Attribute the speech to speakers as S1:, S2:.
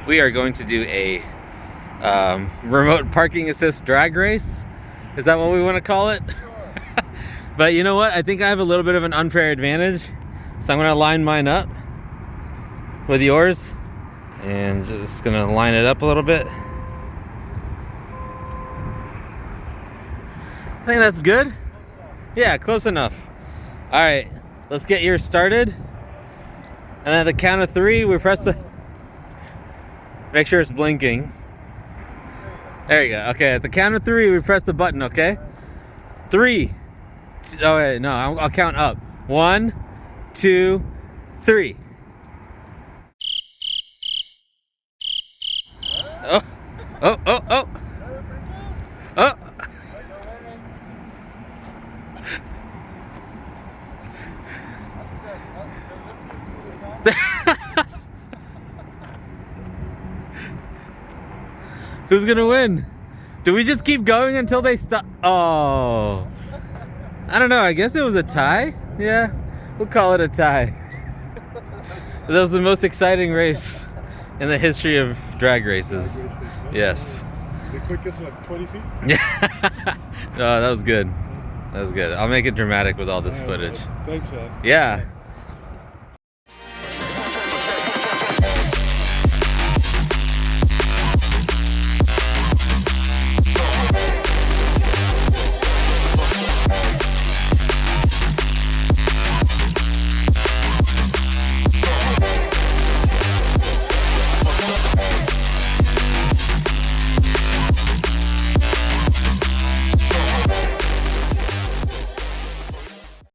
S1: we are going to do a remote parking assist drag race. Is that what we want to call it? But you know what? I think I have a little bit of an unfair advantage. So I'm going to line mine up with yours. And just going to line it up a little bit. I think that's good. Yeah, close enough. All right, let's get yours started. And at the count of 3, we press the... Make sure it's blinking. There you go. Okay, at the count of 3, we press the button, okay? 3. Oh, wait, no, I'll count up. 1, 2, 3. Oh, oh, oh, oh. Oh. Who's gonna win? Do we just keep going until they stop? Oh, I don't know. I guess it was a tie. Yeah, we'll call it a tie. That was the most exciting race in the history of drag races. Yes.
S2: The quickest, what, 20 feet?
S1: Yeah. No, that was good. That was good. I'll make it dramatic with all this footage.
S2: Thanks, man.
S1: Yeah.